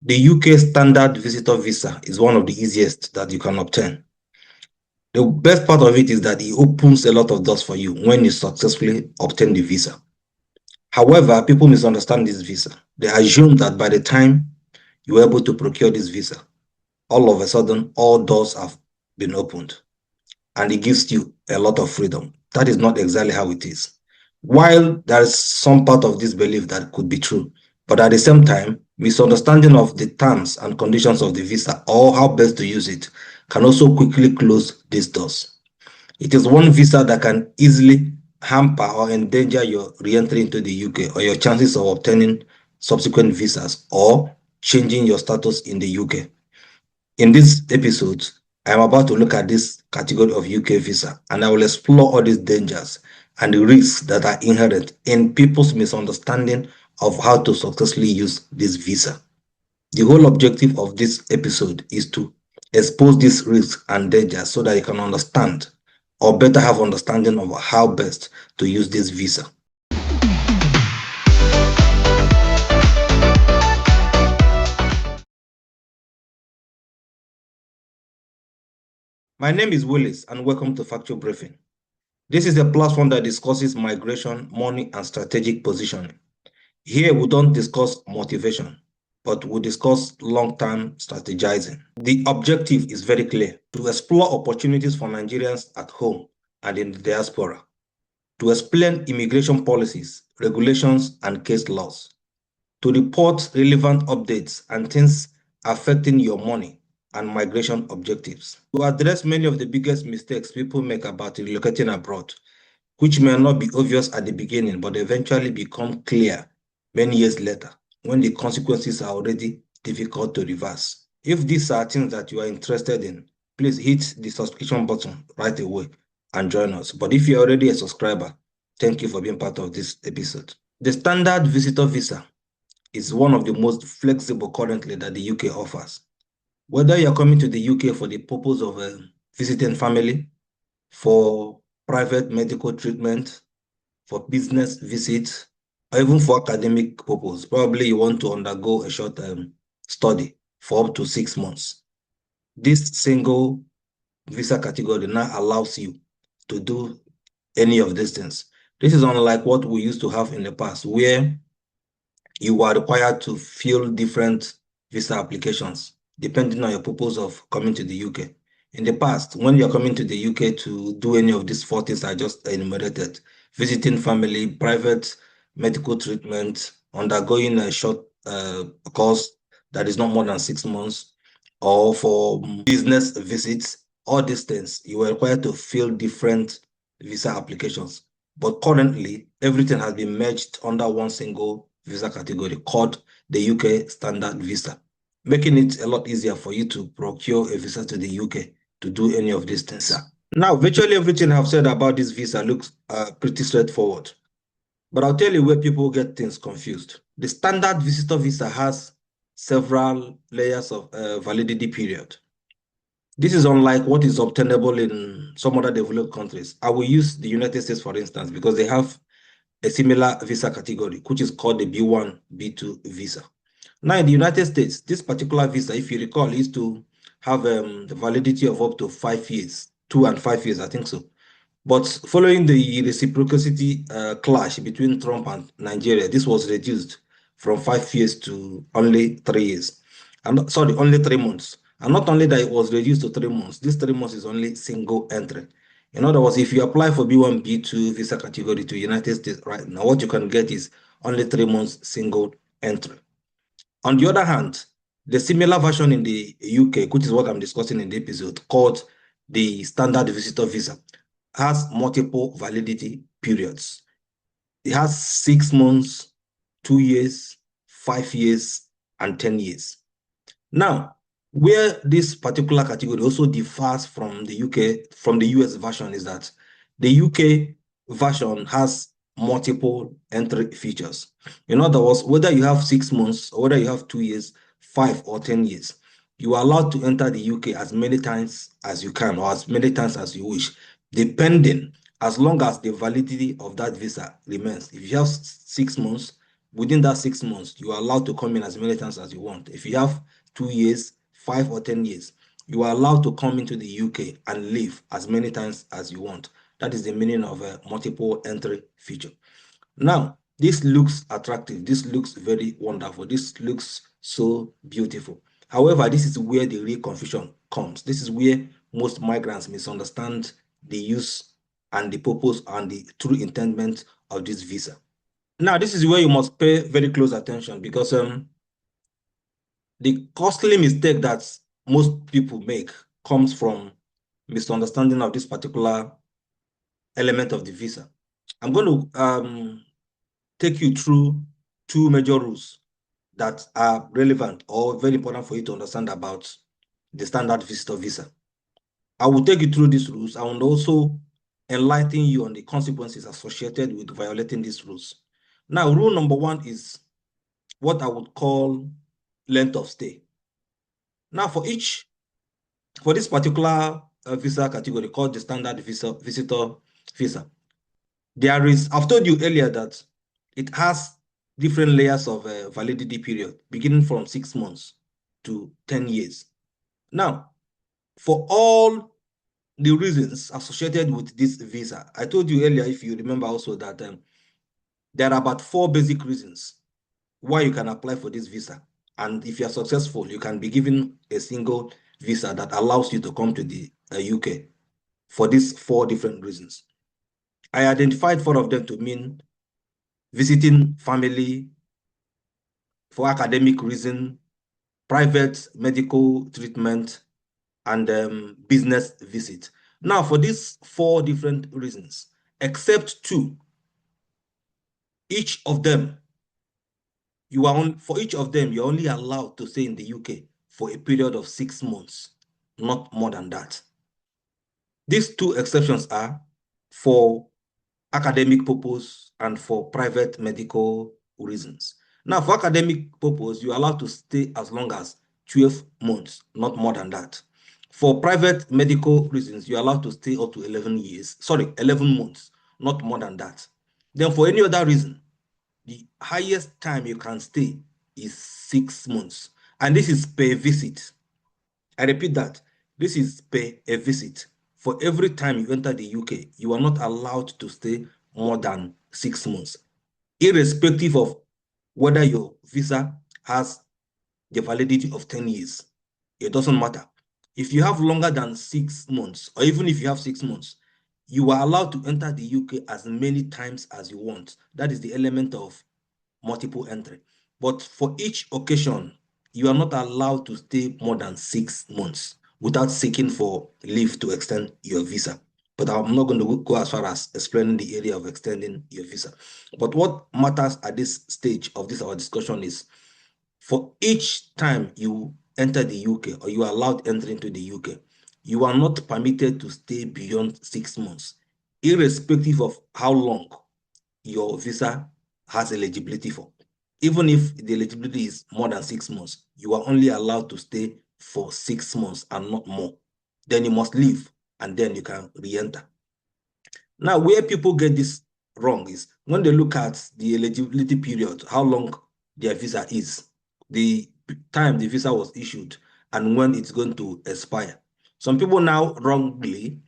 The UK standard visitor visa is one of the easiest that you can obtain. The best part of it is that it opens a lot of doors for you when you successfully obtain the visa. However, people misunderstand this visa. They assume that by the time you are able to procure this visa, all of a sudden, all doors have been opened and it gives you a lot of freedom. That is not exactly how it is. While there is some part of this belief that could be true, but at the same time, misunderstanding of the terms and conditions of the visa or how best to use it can also quickly close these doors. It is one visa that can easily hamper or endanger your re-entry into the UK or your chances of obtaining subsequent visas or changing your status in the UK. In this episode, I am about to look at this category of UK visa and I will explore all these dangers and the risks that are inherent in people's misunderstanding of how to successfully use this visa. The whole objective of this episode is to expose these risks and dangers so that you can understand or better have understanding of how best to use this visa. My name is Willis and welcome to Factual Briefing. This is a platform that discusses migration, money, and strategic positioning. Here, we don't discuss motivation, but we discuss long-term strategizing. The objective is very clear: to explore opportunities for Nigerians at home and in the diaspora, to explain immigration policies, regulations, and case laws, to report relevant updates and things affecting your money and migration objectives, to address many of the biggest mistakes people make about relocating abroad, which may not be obvious at the beginning, but eventually become clear many years later when the consequences are already difficult to reverse. If these are things that you are interested in, please hit the subscription button right away and join us. But if you're already a subscriber, thank you for being part of this episode. The standard visitor visa is one of the most flexible currently that the UK offers. Whether you're coming to the UK for the purpose of visiting family, for private medical treatment, for business visits, or even for academic purpose, probably you want to undergo a short study for up to 6 months. This single visa category now allows you to do any of these things. This is unlike what we used to have in the past, where you are required to fill different visa applications depending on your purpose of coming to the UK. In the past, when you're coming to the UK to do any of these 4 things I just enumerated, visiting family, private medical treatment, undergoing a short course that is not more than 6 months, or for business visits, all these things, you are required to fill different visa applications. But currently, everything has been merged under one single visa category called the UK standard visa, making it a lot easier for you to procure a visa to the UK to do any of these things. Now, virtually everything I've said about this visa looks pretty straightforward, but I'll tell you where people get things confused. The standard visitor visa has several layers of validity period. This is unlike what is obtainable in some other developed countries. I will use the United States, for instance, because they have a similar visa category, which is called the B1, B2 visa. Now, in the United States, this particular visa, if you recall, is to have the validity of up to 5 years, 2 and 5 years, I think so. But following the reciprocity clash between Trump and Nigeria, this was reduced from 5 years to only 3 years. And sorry, only 3 months. And not only that, it was reduced to 3 months. This 3 months is only single entry. In other words, if you apply for B1, B2 visa category to United States right now, what you can get is only 3 months single entry. On the other hand, the similar version in the UK, which is what I'm discussing in the episode, called the standard visitor visa, has multiple validity periods. It has 6 months, 2 years, 5 years, and 10 years. Now, where this particular category also differs from the US version is that the UK version has multiple entry features. In other words, whether you have 6 months or whether you have 2 years, 5 or 10 years, you are allowed to enter the UK as many times as you can or as many times as you wish, depending, as long as the validity of that visa remains. If you have 6 months, within that 6 months, you are allowed to come in as many times as you want. If you have 2 years, 5 or 10 years, you are allowed to come into the UK and live as many times as you want. That is the meaning of a multiple entry feature. Now, this looks attractive. This looks very wonderful. This looks so beautiful. However, this is where the real confusion comes. This is where most migrants misunderstand the use and the purpose and the true intendment of this visa. Now, this is where you must pay very close attention, because the costly mistake that most people make comes from misunderstanding of this particular element of the visa. I'm going to take you through two major rules that are relevant or very important for you to understand about the standard visitor visa. I will take you through these rules. I will also enlighten you on the consequences associated with violating these rules. Now, rule number one is what I would call length of stay. Now, for this particular visa category called the standard visitor visa, I've told you earlier that it has different layers of validity period, beginning from 6 months to 10 years. Now, for all the reasons associated with this visa, I told you earlier, if you remember also, that there are about 4 basic reasons why you can apply for this visa. And if you're successful, you can be given a single visa that allows you to come to the UK for these 4 different reasons. I identified 4 of them to mean visiting family, for academic reason, private medical treatment, and business visit. Now, for these 4 different reasons, except 2, each of them, for each of them, you're only allowed to stay in the UK for a period of 6 months, not more than that. These 2 exceptions are for academic purpose and for private medical reasons. Now, for academic purpose, you're allowed to stay as long as 12 months, not more than that. For private medical reasons, you're allowed to stay up to 11 months, not more than that. Then for any other reason, the highest time you can stay is 6 months. And this is per visit. I repeat that. This is per a visit. For every time you enter the UK, you are not allowed to stay more than 6 months, irrespective of whether your visa has the validity of 10 years. It doesn't matter. If you have longer than 6 months, or even if you have 6 months, you are allowed to enter the UK as many times as you want. That is the element of multiple entry. But for each occasion, you are not allowed to stay more than 6 months without seeking for leave to extend your visa. But I'm not going to go as far as explaining the area of extending your visa. But what matters at this stage of our discussion is, for each time you enter the UK or you are allowed entry into the UK, you are not permitted to stay beyond 6 months, irrespective of how long your visa has eligibility for. Even if the eligibility is more than 6 months, you are only allowed to stay for 6 months and not more. Then you must leave, and then you can re-enter. Now, where people get this wrong is when they look at the eligibility period, how long their visa is, the time the visa was issued, and when it's going to expire. Some people now wrongly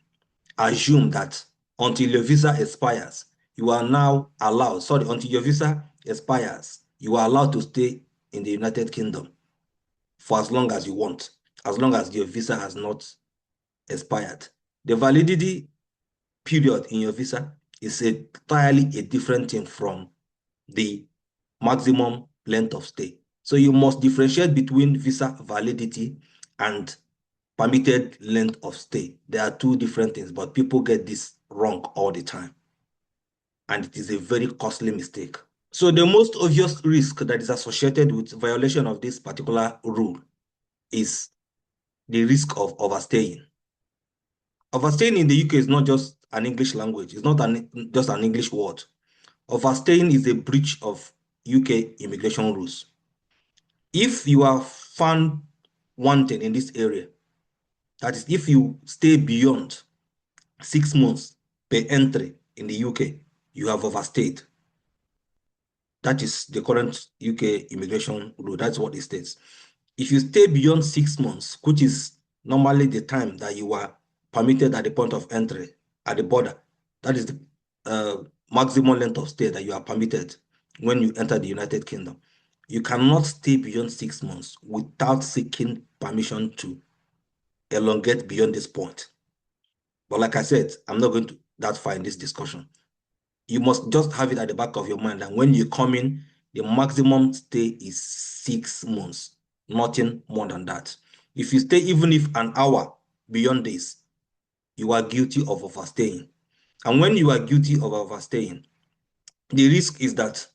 assume that until your visa expires, you are now allowed, until your visa expires, you are allowed to stay in the United Kingdom for as long as you want, as long as your visa has not expired. The validity period in your visa is entirely a different thing from the maximum length of stay. So you must differentiate between visa validity and permitted length of stay. There are 2 different things, but people get this wrong all the time. And it is a very costly mistake. So the most obvious risk that is associated with violation of this particular rule is the risk of overstaying. Overstaying in the UK is not just an English language. It's not just an English word. Overstaying is a breach of UK immigration rules. If you are found wanted in this area, that is, if you stay beyond 6 months per entry in the UK, you have overstayed. That is the current UK immigration rule. That's what it states. If you stay beyond 6 months, which is normally the time that you are permitted at the point of entry at the border, that is the maximum length of stay that you are permitted when you enter the United Kingdom. You cannot stay beyond 6 months without seeking permission to elongate beyond this point. But like I said, I'm not going to that far in this discussion. You must just have it at the back of your mind that when you come in, the maximum stay is 6 months, nothing more than that. If you stay even if an hour beyond this, you are guilty of overstaying. And when you are guilty of overstaying, the risk is that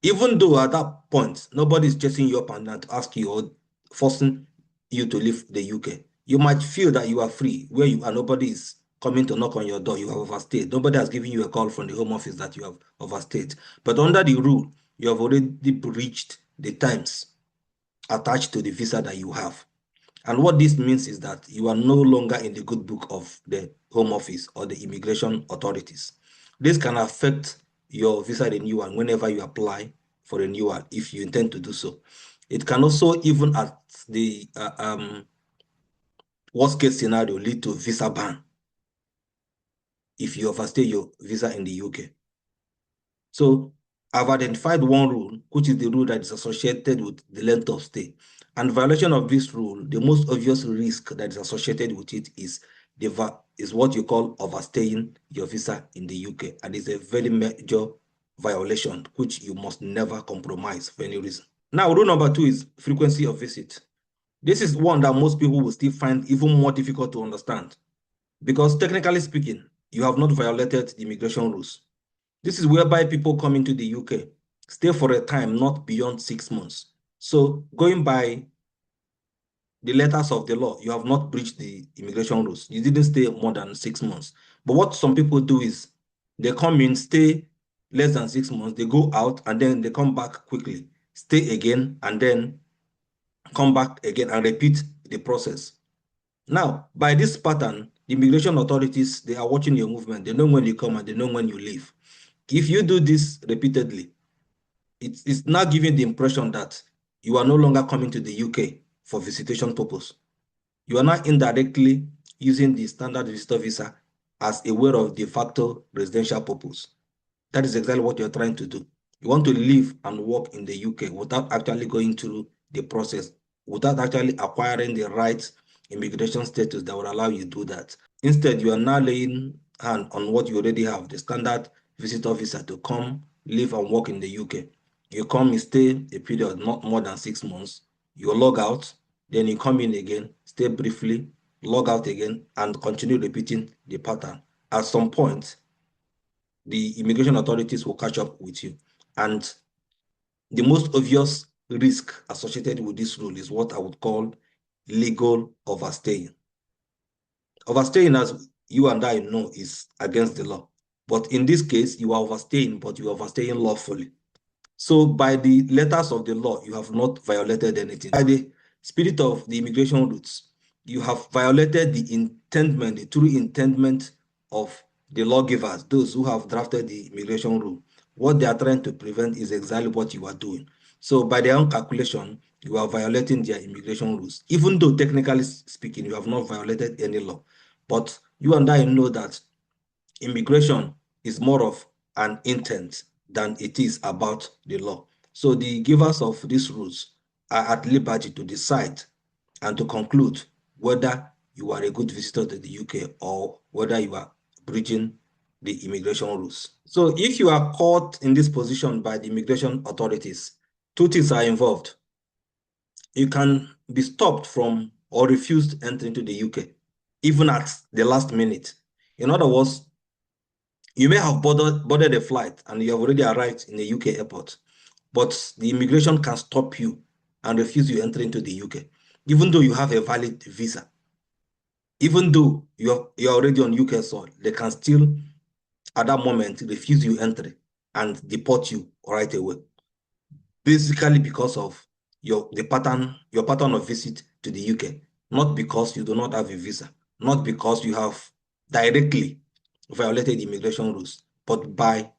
even though at that point, nobody is chasing you up and down to ask you or forcing you to leave the UK, you might feel that you are free where you are. Nobody is coming to knock on your door. You have overstayed. Nobody has given you a call from the Home Office that you have overstayed. But under the rule, you have already breached the times attached to the visa that you have. And what this means is that you are no longer in the good book of the Home Office or the immigration authorities. This can affect your visa renewal whenever you apply for renewal, if you intend to do so. It can also, even at the worst case scenario, lead to visa ban if you overstay your visa in the UK. So I've identified one rule, which is the rule that is associated with the length of stay. And violation of this rule, the most obvious risk that is associated with it is what you call overstaying your visa in the UK. And it's a very major violation, which you must never compromise for any reason. Now, rule number 2 is frequency of visit. This is one that most people will still find even more difficult to understand, because technically speaking, you have not violated the immigration rules. This is whereby people come into the UK, stay for a time not beyond 6 months. So going by the letters of the law, you have not breached the immigration rules. You didn't stay more than 6 months. But what some people do is they come in, stay less than 6 months, they go out, and then they come back quickly, stay again, and then come back again and repeat the process. Now, by this pattern, the immigration authorities, they are watching your movement. They know when you come and they know when you leave. If you do this repeatedly, it's now giving the impression that you are no longer coming to the UK for visitation purpose. You are now indirectly using the standard visitor visa as a way of de facto residential purpose. That is exactly what you're trying to do. You want to live and work in the UK without actually going through the process, without actually acquiring the right immigration status that will allow you to do that. Instead, you are now laying hand on what you already have, the standard visitor visa to come, live and work in the UK. You come, you stay a period not more than 6 months, you log out, then you come in again, stay briefly, log out again, and continue repeating the pattern. At some point, the immigration authorities will catch up with you. And the most obvious risk associated with this rule is what I would call legal overstaying. Overstaying, as you and I know, is against the law. But in this case, you are overstaying, but you are overstaying lawfully. So by the letters of the law, you have not violated anything. By the spirit of the immigration rules, you have violated the intendment, the true intendment of the lawgivers, those who have drafted the immigration rule. What they are trying to prevent is exactly what you are doing. So by their own calculation, you are violating their immigration rules, even though technically speaking, you have not violated any law. But you and I know that immigration is more of an intent than it is about the law. So the givers of these rules are at liberty to decide and to conclude whether you are a good visitor to the UK or whether you are breaching the immigration rules. So if you are caught in this position by the immigration authorities, two things are involved. You can be stopped from or refused entry into the UK, even at the last minute. In other words, you may have boarded a flight and you have already arrived in the UK airport, but the immigration can stop you and refuse you entry into the UK, even though you have a valid visa. Even though you're already on UK soil, they can still, at that moment, refuse you entry and deport you right away. Basically because of your pattern of visit to the UK, not because you do not have a visa, not because you have directly violated immigration rules, but by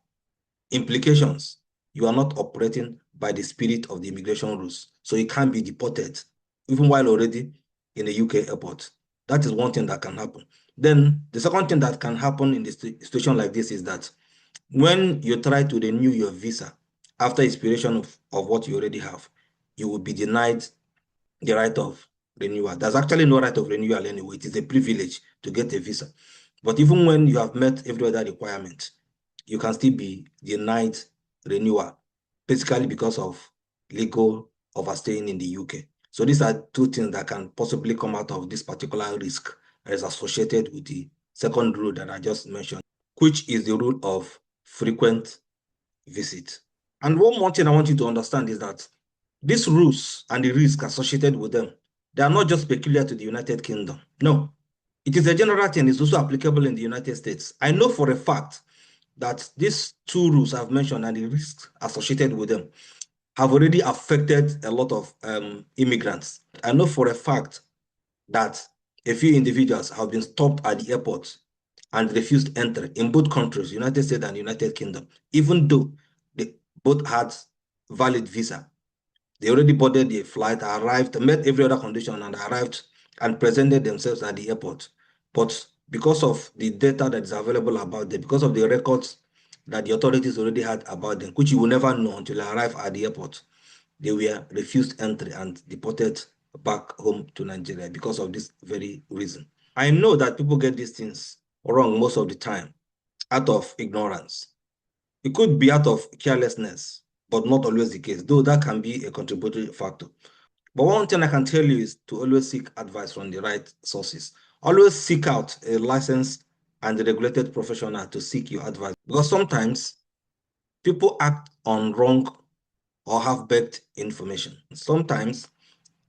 implications, you are not operating by the spirit of the immigration rules. So you can't be deported, even while already in a UK airport. That is one thing that can happen. Then the second thing that can happen in this situation like this is that when you try to renew your visa after expiration of what you already have, you will be denied the right of renewal. There's actually no right of renewal anyway. It is a privilege to get a visa. But even when you have met every other requirement, you can still be denied renewal, basically because of legal overstaying in the UK. So these are two things that can possibly come out of this particular risk that is associated with the second rule that I just mentioned, which is the rule of frequent visit. And one more thing I want you to understand is that these rules and the risk associated with them, they are not just peculiar to the United Kingdom. No, it is a general thing. It's also applicable in the United States. I know for a fact that these two rules I've mentioned and the risks associated with them have already affected a lot of immigrants. I know for a fact that a few individuals have been stopped at the airport and refused entry in both countries, United States and United Kingdom, even though they both had valid visa. They already boarded the flight, arrived, met every other condition, and arrived and presented themselves at the airport. But because of the data that is available about them, because of the records that the authorities already had about them, which you will never know until you arrive at the airport, they were refused entry and deported back home to Nigeria because of this very reason. I know that people get these things wrong most of the time out of ignorance. It could be out of carelessness, but not always the case, though that can be a contributory factor. But one thing I can tell you is to always seek advice from the right sources. Always seek out a licensed and regulated professional to seek your advice, because sometimes people act on wrong or half-baked information. Sometimes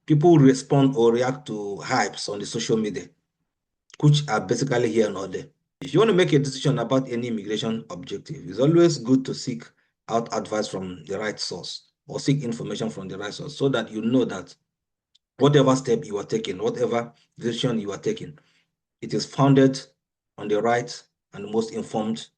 people respond or react to hypes on the social media, which are basically here and not there. If you want to make a decision about any immigration objective, it's always good to seek out advice from the right source or seek information from the right source so that you know that whatever step you are taking, whatever decision you are taking, it is founded on the right and most informed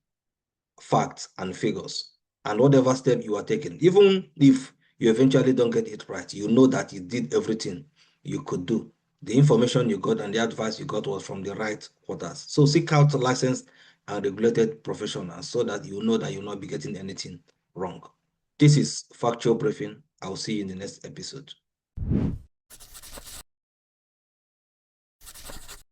facts and figures. And whatever step you are taking, even if you eventually don't get it right, you know that you did everything you could do. The information you got and the advice you got was from the right quarters. So seek out licensed and regulated professionals so that you know that you'll not be getting anything wrong. This is Factual Briefing. I'll see you in the next episode.